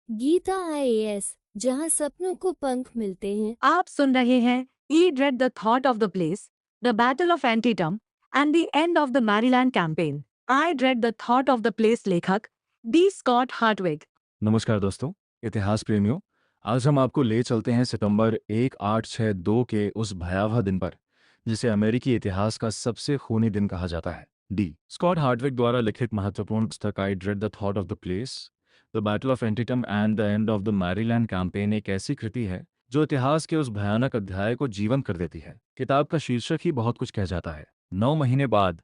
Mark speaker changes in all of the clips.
Speaker 1: Gita IAS, जहां सपनों को पंख मिलते हैं।
Speaker 2: आप सुन रहे हैं I dread the thought of the place, the battle of Antietam and the end of the Maryland campaign. I dread the thought of the place लेखक डी स्कॉट हार्टविग।
Speaker 3: नमस्कार दोस्तों, इतिहास प्रेमियों। आज हम आपको ले चलते हैं सितंबर 1862 के उस भयावह दिन पर जिसे अमेरिकी इतिहास का सबसे खूनी दिन कहा जाता है। डी स्कॉट हार्टविग द्वारा लिखित महत्वपूर्ण पुस्तक I dread the thought of the place, the battle of Antietam and the end of the Maryland campaign एक ऐसी कृति है जो इतिहास के उस भयानक अध्याय को जीवंत कर देती है। किताब का शीर्षक ही बहुत कुछ कह जाता है। 9 महीने बाद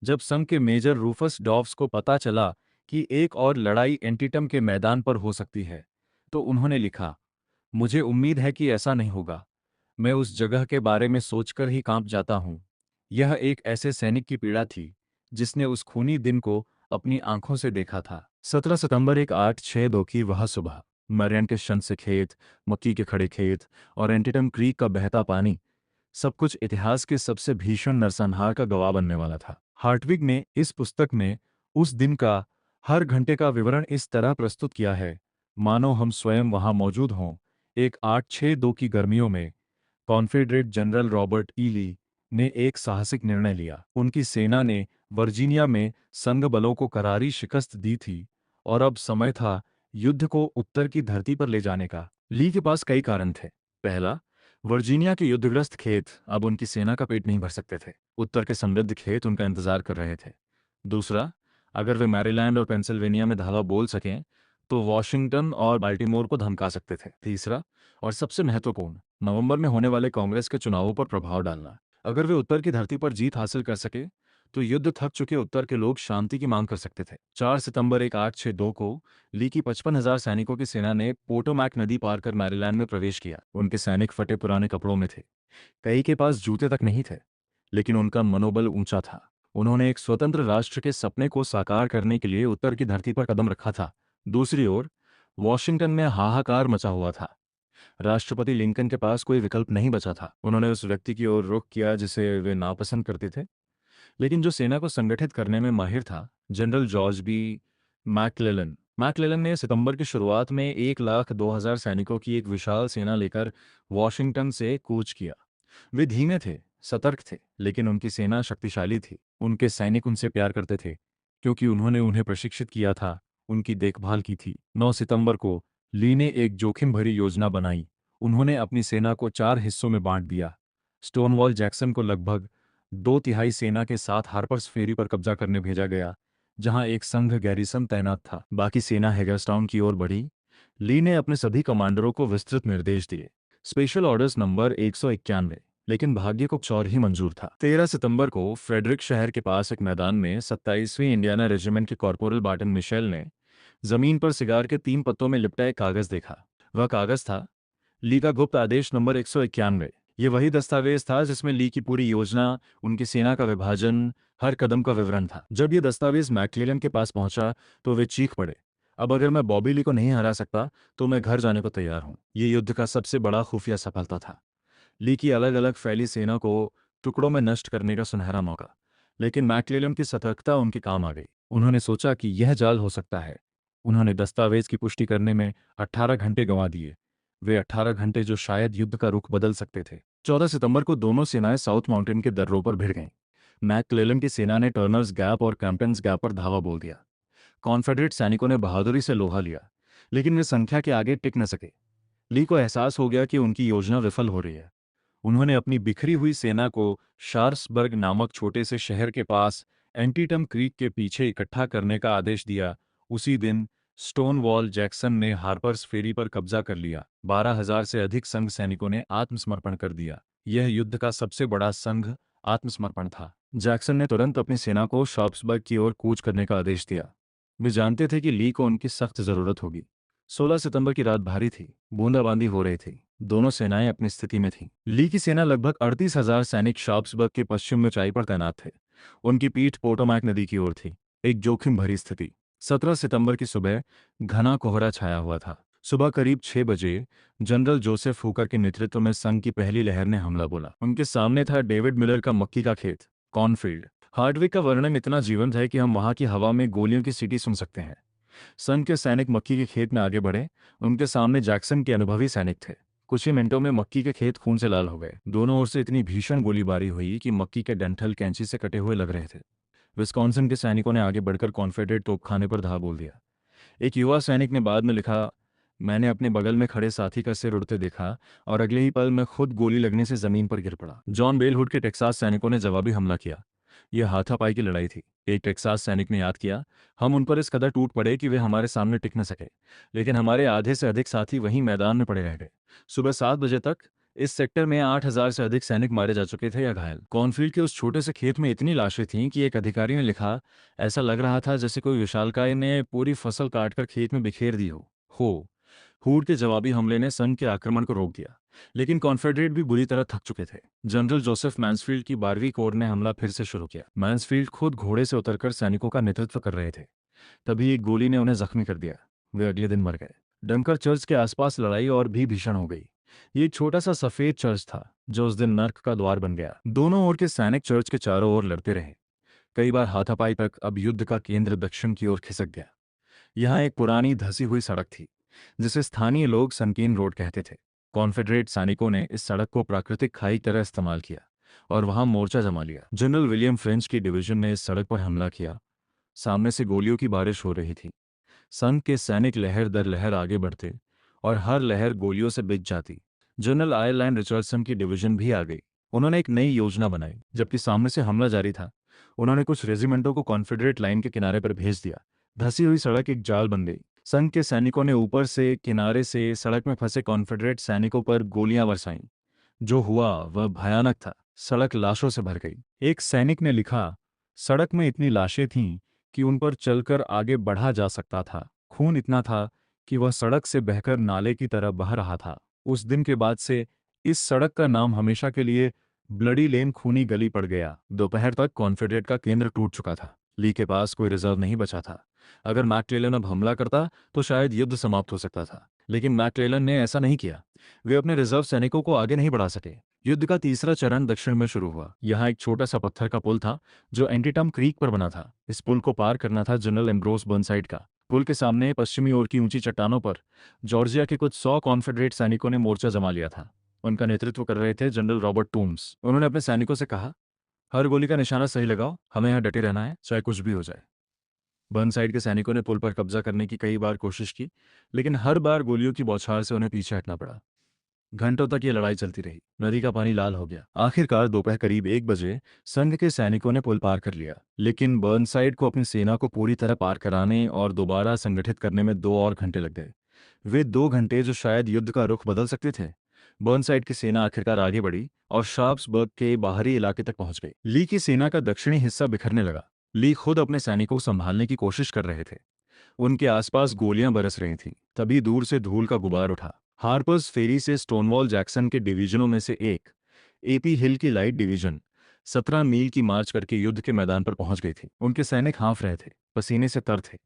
Speaker 3: जब संघ के मेजर रूफस डॉव्स को पता चला कि एक और लड़ाई एंटीटम के मैदान पर हो सकती है, तो उन्होंने लिखा, मुझे उम्मीद है कि ऐसा नहीं होगा। मैं उस जगह के बारे में सोचकर ही कांप जाता हूं। यह एक ऐसे सैनिक की पीड़ा थी जिसने उस खूनी दिन को अपनी आंखों से देखा था। 17 सितंबर 1862 की वह सुबह मरियन के शन से खेत, मक्की के खड़े खेत और एंटीटम क्रीक का बहता पानी, सब कुछ इतिहास के सबसे भीषण नरसंहार का गवाह बनने वाला था। हार्टविग ने इस पुस्तक में उस दिन का हर घंटे का विवरण इस तरह प्रस्तुत किया है मानो हम स्वयं वहां मौजूद हों। 1862 की गर्मियों में कॉन्फेडरेट जनरल रॉबर्ट ई ली ने एक साहसिक निर्णय लिया। उनकी सेना ने वर्जीनिया में संघ बलों को करारी शिकस्त दी थी और अब समय था युद्ध को उत्तर की धरती पर ले जाने का। ली के पास कई कारण थे। पहला, वर्जीनिया के युद्धग्रस्त खेत अब उनकी सेना का पेट नहीं भर सकते थे। उत्तर के समृद्ध खेत उनका इंतजार कर रहे थे। दूसरा, अगर वे मैरीलैंड और पेंसिल्वेनिया में धावा बोल सकें तो वॉशिंगटन और बाल्टीमोर को धमका सकते थे। तीसरा और सबसे महत्वपूर्ण, नवंबर में होने वाले कांग्रेस के चुनावों पर प्रभाव डालना। अगर वे उत्तर की धरती पर जीत हासिल कर सके तो युद्ध थक चुके उत्तर के लोग शांति की मांग कर सकते थे। 4 सितंबर 1862 को ली की 55,000 सैनिकों की सेना ने पोटोमैक नदी पार कर मैरीलैंड में प्रवेश किया। उनके सैनिक फटे पुराने कपड़ों में थे, कई के पास जूते तक नहीं थे, लेकिन उनका मनोबल ऊंचा था। उन्होंने एक स्वतंत्र राष्ट्र के सपने को साकार करने के लिए उत्तर की धरती पर कदम रखा था। दूसरी ओर वॉशिंगटन में हाहाकार मचा हुआ था। राष्ट्रपति लिंकन के पास कोई विकल्प नहीं बचा था। उन्होंने उस व्यक्ति की ओर रुख किया जिसे वे नापसंद करते थे, लेकिन जो सेना को संगठित करने में माहिर था, जनरल जॉर्ज बी मैकक्लेलन। मैकक्लेलन ने सितंबर की शुरुआत में 1,02,000 सैनिकों की एक विशाल सेना लेकर वॉशिंगटन से कूच किया। वे धीमे थे, सतर्क थे, लेकिन उनकी सेना शक्तिशाली थी। उनके सैनिक उनसे प्यार करते थे क्योंकि उन्होंने उन्हें प्रशिक्षित किया था, उनकी देखभाल की थी। 9 सितंबर को ली ने एक जोखिम भरी योजना बनाई। उन्होंने अपनी सेना को 4 हिस्सों में बांट दिया। स्टोनवॉल जैक्सन को लगभग 2/3 सेना के साथ हार्पर्स फेरी पर कब्जा करने भेजा गया, जहां एक संघ गैरिसन तैनात था। बाकी सेना हेगरस्टाउन की ओर बढ़ी। ली ने अपने सभी कमांडरों को विस्तृत निर्देश दिए। स्पेशल ऑर्डर्स नंबर 191, लेकिन भाग्य को कुछ और ही मंजूर था। 13 सितंबर को फ्रेडरिक शहर के पास एक मैदान में 27वीं इंडियाना रेजिमेंट के कॉर्पोरल बार्टन मिशेल ने जमीन पर सिगार के 3 पत्तों में लिपटा एक कागज देखा। वह कागज था ली का गुप्त आदेश नंबर 191। ये वही दस्तावेज था जिसमें ली की पूरी योजना, उनकी सेना का विभाजन, हर कदम का विवरण था। जब ये दस्तावेज मैकक्लेलन के पास पहुंचा तो वे चीख पड़े, अब अगर मैं बॉबी ली को नहीं हरा सकता तो मैं घर जाने को तैयार हूं। ये युद्ध का सबसे बड़ा खुफिया सफलता था। ली की अलग अलग फैली सेना को टुकड़ों में नष्ट करने का सुनहरा मौका, लेकिन मैकक्लेलन की सतर्कता उनके काम आ गई। उन्होंने सोचा कि यह जाल हो सकता है। उन्होंने दस्तावेज की पुष्टि करने में 18 घंटे गंवा दिए। वे 18 घंटे जो शायद युद्ध का रुख बदल सकते थे। 14 सितंबर को दोनों सेनाएं साउथ माउंटेन के दर्रों पर भिड़ गईं। मैकक्लेलन की सेना ने टर्नर्स गैप और कैंपेन्स गैप पर धावा बोल दिया। कॉन्फेडरेट सैनिकों ने बहादुरी से लोहा लिया, लेकिन वे संख्या के आगे टिक न सके। ली को एहसास हो गया कि उनकी योजना विफल हो रही है। उन्होंने अपनी बिखरी हुई सेना को शार्ल्सबर्ग नामक छोटे से शहर के पास एंटीटम क्रीक के पीछे इकट्ठा करने का आदेश दिया। उसी दिन स्टोनवॉल जैक्सन ने हार्पर्स फेरी पर कब्जा कर लिया। 12,000 से अधिक संघ सैनिकों ने आत्मसमर्पण कर दिया। यह युद्ध का सबसे बड़ा संघ आत्मसमर्पण था। जैक्सन ने तुरंत अपनी सेना को शार्ल्सबर्ग की ओर कूच करने का आदेश दिया। वे जानते थे कि ली को उनकी सख्त जरूरत होगी। 16 सितंबर की रात भारी थी, बूंदाबांदी हो रही थी। दोनों सेनाएं अपनी स्थिति में थीं। ली की सेना लगभग 38,000 सैनिक शार्ल्सबर्ग के पश्चिम में ऊंचाई पर तैनात थे। उनकी पीठ पोटोमैक नदी की ओर थी। एक जोखिम भरी स्थिति। 17 सितंबर की सुबह घना कोहरा छाया हुआ था। सुबह करीब 6 बजे जनरल जोसेफ हुकर के नेतृत्व में संघ की पहली लहर ने हमला बोला। उनके सामने था डेविड मिलर का मक्की का खेत, कॉर्नफील्ड। हार्टविग का वर्णन इतना जीवंत है कि हम वहां की हवा में गोलियों की सीटी सुन सकते हैं। सन के सैनिक मक्की के खेत में आगे बढ़े। उनके सामने जैक्सन के अनुभवी सैनिक थे। कुछ ही मिनटों में मक्की के खेत खून से लाल हो गए। दोनों ओर से इतनी भीषण गोलीबारी हुई कि मक्की के डंठल कैंची से कटे हुए लग रहे थे। विस्कॉन्सिन के सैनिकों ने आगे बढ़कर कॉन्फेडरेट तोपखाने पर धावा बोल दिया। एक युवा सैनिक ने बाद में लिखा, मैंने अपने बगल में खड़े साथी का सिर उड़ते देखा और अगले ही पल मैं खुद गोली लगने से जमीन पर गिर पड़ा। जॉन बेलहुड के टेक्सास सैनिकों ने जवाबी हमला किया। यह हाथापाई की लड़ाई थी। एक टेक्सास सैनिक ने याद किया, हम उन पर इस कदर टूट पड़े कि वे हमारे सामने टिक न सके, लेकिन हमारे आधे से अधिक साथी वहीं मैदान में पड़े रह गए। सुबह 7 बजे तक इस सेक्टर में 8,000 से अधिक सैनिक मारे जा चुके थे या घायल। कॉर्नफील्ड के उस छोटे से खेत में इतनी लाशें थीं कि एक अधिकारी ने लिखा, ऐसा लग रहा था जैसे कोई विशालकाय ने पूरी फसल काटकर खेत में बिखेर दी हो। हूड के जवाबी हमले ने संघ के आक्रमण को रोक दिया, लेकिन कॉन्फेडरेट भी बुरी तरह थक चुके थे। जनरल जोसेफ मैन्सफील्ड की 12वीं कोर ने हमला फिर से शुरू किया। मैन्सफील्ड खुद घोड़े से उतरकर सैनिकों का नेतृत्व कर रहे थे। तभी एक गोली ने उन्हें जख्मी कर दिया। वे अगले दिन मर गए। डंकर चर्च के आसपास लड़ाई और भी भीषण हो गई। ये एक छोटा सा सफेद चर्च था जो उस दिन नर्क का द्वार बन गया। दोनों ओर के सैनिक चर्च के चारों ओर लड़ते रहे। कई बार हाथापाई तक। अब युद्ध का केंद्र दक्षिण की ओर खिसक गया। यहाँ एक पुरानी धसी हुई सड़क थी जिसे स्थानीय लोग संकीर्ण रोड कहते थे। कॉन्फेडरेट सैनिकों ने इस सड़क को प्राकृतिक खाई की तरह इस्तेमाल किया और वहां मोर्चा जमा लिया। जनरल विलियम फ्रेंच की डिवीजन ने इस सड़क पर हमला किया। सामने से गोलियों की बारिश हो रही थी। संघ के सैनिक लहर दर लहर आगे बढ़ते और हर लहर गोलियों से बिछ जाती। जनरल आयरलैंड रिचर्डसन की डिवीजन भी आ गई। उन्होंने एक नई योजना बनाई। जबकि सामने से हमला जारी था, उन्होंने कुछ रेजिमेंटों को कॉन्फेडरेट लाइन के किनारे पर भेज दिया। धसी हुई सड़क एक जाल बन गई। संघ के सैनिकों ने ऊपर से किनारे से सड़क में फंसे कॉन्फेडरेट सैनिकों पर गोलियां बरसाईं। जो हुआ वह भयानक था। सड़क लाशों से भर गई। एक सैनिक ने लिखा, सड़क में इतनी लाशें थीं कि उन पर चलकर आगे बढ़ा जा सकता था। खून इतना था कि वह सड़क से बहकर नाले की तरह बह रहा था। उस दिन के बाद से इस सड़क का नाम हमेशा के लिए ब्लडी लेन, खूनी गली पड़ गया। दोपहर तक कॉन्फेडरेट का केंद्र टूट चुका था। ली के पास कोई रिजर्व नहीं बचा था। अगर मैकक्लेलन अब हमला करता तो शायद युद्ध समाप्त हो सकता था, लेकिन मैकक्लेलन ने ऐसा नहीं किया। वे अपने रिजर्व सैनिकों को आगे नहीं बढ़ा सके। युद्ध का तीसरा चरण दक्षिण में शुरू हुआ। यहाँ एक छोटा सा पत्थर का पुल था जो एंटीटम क्रीक पर बना था। इस पुल को पार करना था जनरल एम्ब्रोस बर्नसाइड का। पुल के सामने पश्चिमी ओर की ऊंची चट्टानों पर जॉर्जिया के कुछ 100 कॉन्फेडरेट सैनिकों ने मोर्चा जमा लिया था। उनका नेतृत्व कर रहे थे जनरल रॉबर्ट टूम्स। उन्होंने अपने सैनिकों से कहा, हर गोली का निशाना सही लगाओ, हमें यहाँ डटे रहना है, चाहे कुछ भी हो जाए। बर्नसाइड के सैनिकों ने पुल पर कब्जा करने की कई बार कोशिश की, लेकिन हर बार गोलियों की बौछार से उन्हें पीछे हटना पड़ा। घंटों तक ये लड़ाई चलती रही। नदी का पानी लाल हो गया। आखिरकार दोपहर करीब 1 बजे संघ के सैनिकों ने पुल पार कर लिया, लेकिन बर्नसाइड को अपनी सेना को पूरी तरह पार कराने और दोबारा संगठित करने में 2 और घंटे लग गए। वे 2 घंटे जो शायद युद्ध का रुख बदल सकते थे। बर्नसाइड की सेना आखिरकार आगे बढ़ी और शार्प्सबर्ग के बाहरी इलाके तक पहुंच गई। ली की सेना का दक्षिणी हिस्सा बिखरने लगा। ली खुद अपने सैनिकों को संभालने की कोशिश कर रहे थे। उनके आसपास गोलियां बरस रही थीं। तभी दूर से धूल का गुबार उठा। हार्पर्स फेरी से स्टोनवॉल जैक्सन के डिवीजनों में से एक, एपी हिल की लाइट डिवीजन, 17 मील की मार्च करके युद्ध के मैदान पर पहुंच गई थी। उनके सैनिक हाँफ रहे थे, पसीने से तर थे,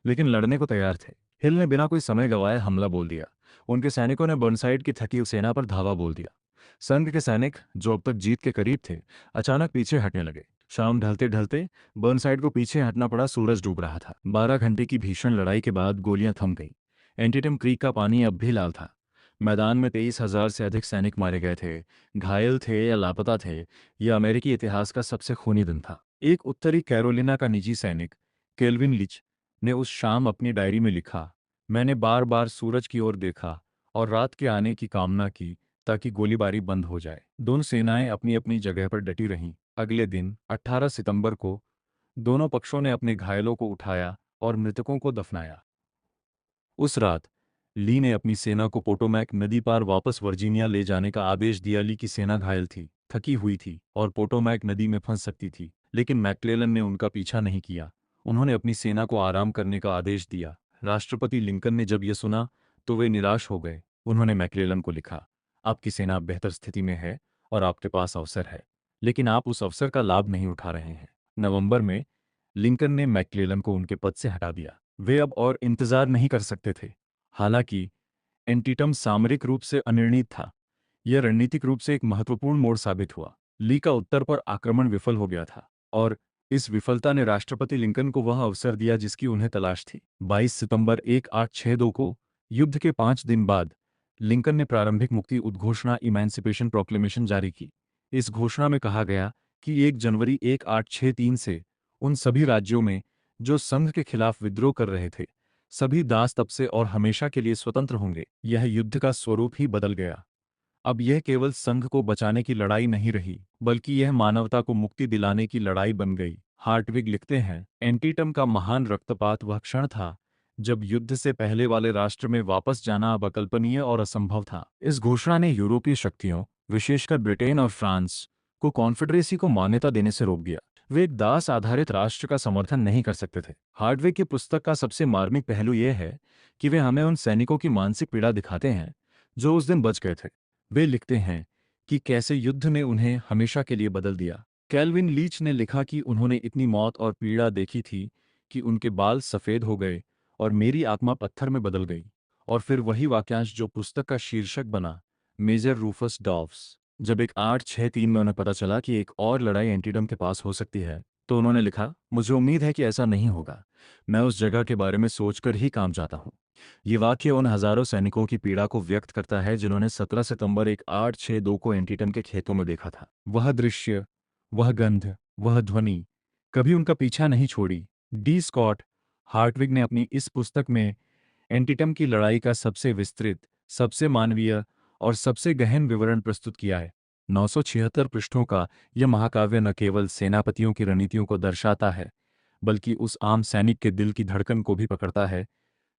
Speaker 3: लेकिन लड़ने को तैयार थे। हिल ने बिना कोई समय गंवाए हमला बोल दिया। उनके सैनिकों ने बर्नसाइड की थकी सेना पर धावा बोल दिया। संघ के सैनिक, जो अब तक जीत के करीब थे, अचानक पीछे हटने लगे। शाम ढलते ढलते बर्नसाइड को पीछे हटना पड़ा। सूरज डूब रहा था। 12 घंटे की भीषण लड़ाई के बाद गोलियां थम गईं। एंटीटम क्रीक का पानी अब भी लाल था। मैदान में 23,000 से अधिक सैनिक मारे गए थे, घायल थे या लापता थे। यह अमेरिकी इतिहास का सबसे खूनी दिन था। एक उत्तरी कैरोलिना का निजी सैनिक, केल्विन लिच, ने उस शाम अपनी डायरी में लिखा, मैंने बार बार सूरज की ओर देखा और रात के आने की कामना की ताकि गोलीबारी बंद हो जाए। दोनों सेनाएं अपनी अपनी जगह पर डटी रहीं। अगले दिन 18 सितंबर को दोनों पक्षों ने अपने घायलों को उठाया और मृतकों को दफनाया। उस रात ली ने अपनी सेना को पोटोमैक नदी पार वापस वर्जीनिया ले जाने का आदेश दिया। ली की सेना घायल थी, थकी हुई थी और पोटोमैक नदी में फंस सकती थी, लेकिन मैकक्लेलन ने उनका पीछा नहीं किया। उन्होंने अपनी सेना को आराम करने का आदेश दिया। राष्ट्रपति लिंकन ने जब यह सुना तो वे निराश हो गए। उन्होंने मैकक्लेलन को लिखा, आपकी सेना बेहतर स्थिति में है और आपके पास अवसर है, लेकिन आप उस अवसर का लाभ नहीं उठा रहे हैं। नवंबर में लिंकन ने मैकक्लेलन को उनके पद से हटा दिया। वे अब और इंतजार नहीं कर सकते थे। हालांकि एंटीटम सामरिक रूप से अनिर्णित था, यह रणनीतिक रूप से एक महत्वपूर्ण मोड़ साबित हुआ। ली का उत्तर पर आक्रमण विफल हो गया था और इस विफलता ने राष्ट्रपति लिंकन को वह अवसर दिया जिसकी उन्हें तलाश थी। 22 सितंबर 1862 को युद्ध के 5 दिन बाद लिंकन ने प्रारंभिक मुक्ति उद्घोषणा इमेंसिपेशन प्रोक्लेमेशन जारी की। इस घोषणा में कहा गया कि 1 जनवरी 1863 से उन सभी राज्यों में जो संघ के खिलाफ विद्रोह कर रहे थे, सभी दास तब से और हमेशा के लिए स्वतंत्र होंगे। यह युद्ध का स्वरूप ही बदल गया। अब यह केवल संघ को बचाने की लड़ाई नहीं रही, बल्कि यह मानवता को मुक्ति दिलाने की लड़ाई बन गई। हार्टविग लिखते हैं, एंटीटम का महान रक्तपात वह क्षण था जब युद्ध से पहले वाले राष्ट्र में वापस जाना अब अकल्पनीय और असंभव था। इस घोषणा ने यूरोपीय शक्तियों, विशेषकर ब्रिटेन और फ्रांस, को कॉन्फेडरेसी को मान्यता देने से रोक दिया। वे एक दास आधारित राष्ट्र का समर्थन नहीं कर सकते थे। हार्टविग की पुस्तक का सबसे मार्मिक पहलू यह है कि वे हमें उन सैनिकों की मानसिक पीड़ा दिखाते हैं जो उस दिन बच गए थे। वे लिखते हैं कि कैसे युद्ध ने उन्हें हमेशा के लिए बदल दिया। कैल्विन लीच ने लिखा कि उन्होंने इतनी मौत और पीड़ा देखी थी कि उनके बाल सफ़ेद हो गए और मेरी आत्मा पत्थर में बदल गई। और फिर वही वाक्यांश जो पुस्तक का शीर्षक बना, मेजर रूफस डॉव्स। जब 1863 में उन्हें पता चला कि एक और लड़ाई एंटीडम के पास हो सकती है, तो उन्होंने लिखा, मुझे उम्मीद है कि ऐसा नहीं होगा। मैं उस जगह के बारे में सोचकर ही काम जाता हूँ। ये वाक्य उन हजारों सैनिकों की पीड़ा को व्यक्त करता है जिन्होंने 17 सितंबर 1862 को एंटीटम के खेतों में देखा था। वह दृश्य, वह गंध, वह ध्वनि कभी उनका पीछा नहीं छोड़ी। डी स्कॉट हार्टविग ने अपनी इस पुस्तक में एंटीटम की लड़ाई का सबसे विस्तृत, सबसे मानवीय और सबसे गहन विवरण प्रस्तुत किया है। 976 पृष्ठों का यह महाकाव्य न केवल सेनापतियों की रणनीतियों को दर्शाता है, बल्कि उस आम सैनिक के दिल की धड़कन को भी पकड़ता है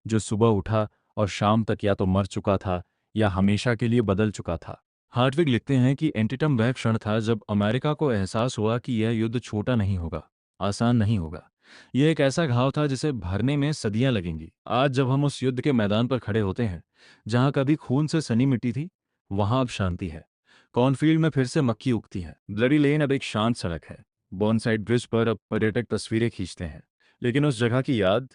Speaker 3: जो सुबह उठा और शाम तक या तो मर चुका था या हमेशा के लिए बदल चुका था। हार्टविग लिखते हैं कि एंटीटम वह क्षण था जब अमेरिका को एहसास हुआ कि यह युद्ध छोटा नहीं होगा, आसान नहीं होगा। यह एक ऐसा घाव था जिसे भरने में सदियां लगेंगी। आज जब हम उस युद्ध के मैदान पर खड़े होते हैं जहां कभी खून से सनी मिट्टी थी, वहां अब शांति है। कॉर्नफील्ड में फिर से मक्खी उगती है। ब्लडी लेन अब एक शांत सड़क है। बॉर्नसाइड ब्रिज पर अब पर्यटक तस्वीरें खींचते हैं। लेकिन उस जगह की याद,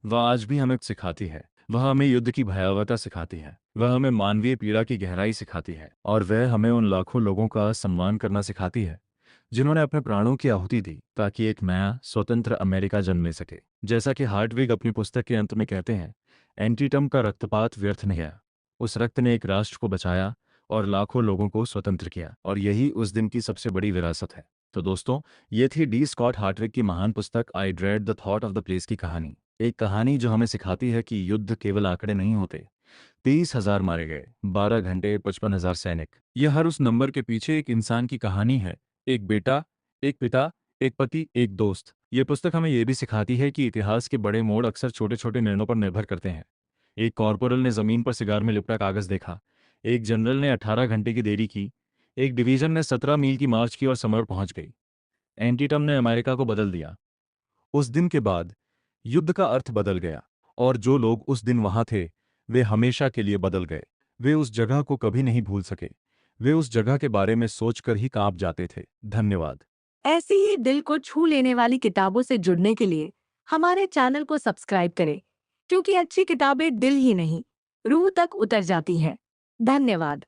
Speaker 3: वह आज भी हमें सिखाती है। वह हमें युद्ध की भयावहता सिखाती है। वह हमें मानवीय पीड़ा की गहराई सिखाती है। और वह हमें उन लाखों लोगों का सम्मान करना सिखाती है जिन्होंने अपने प्राणों की आहुति दी ताकि एक नया स्वतंत्र अमेरिका जन्म सके। जैसा कि हार्टविग अपनी पुस्तक के अंत में कहते हैं, एंटीटम का रक्तपात व्यर्थ नहीं गया। उस रक्त ने एक राष्ट्र को बचाया और लाखों लोगों को स्वतंत्र किया, और यही उस दिन की सबसे बड़ी विरासत है। तो दोस्तों, ये थी डी स्कॉट हार्टविग की महान पुस्तक I dread the thought of the place की कहानी। एक कहानी जो हमें सिखाती है कि युद्ध केवल आंकड़े नहीं होते। 30,000 मारे गए, 12 घंटे, 55,000 सैनिक, यह हर उस नंबर के पीछे एक इंसान की कहानी है। एक बेटा, एक पिता, एक पति, एक दोस्त। ये पुस्तक हमें यह भी सिखाती है कि इतिहास के बड़े मोड़ अक्सर छोटे छोटे निर्णयों पर निर्भर करते हैं। एक कॉर्पोरल ने जमीन पर सिगार में लिपटा कागज देखा, एक जनरल ने 18 घंटे की देरी की, एक डिवीजन ने 17 मील की मार्च की और समय पहुंच गई। एंटीटम ने अमेरिका को बदल दिया। उस दिन के बाद युद्ध का अर्थ बदल गया, और जो लोग उस दिन वहां थे वे हमेशा के लिए बदल गए। वे उस जगह को कभी नहीं भूल सके। वे उस जगह के बारे में सोचकर ही कांप जाते थे। धन्यवाद।
Speaker 2: ऐसी ही दिल को छू लेने वाली किताबों से जुड़ने के लिए हमारे चैनल को सब्सक्राइब करें, क्योंकि अच्छी किताबें दिल ही नहीं, रूह तक उतर जाती हैं। धन्यवाद।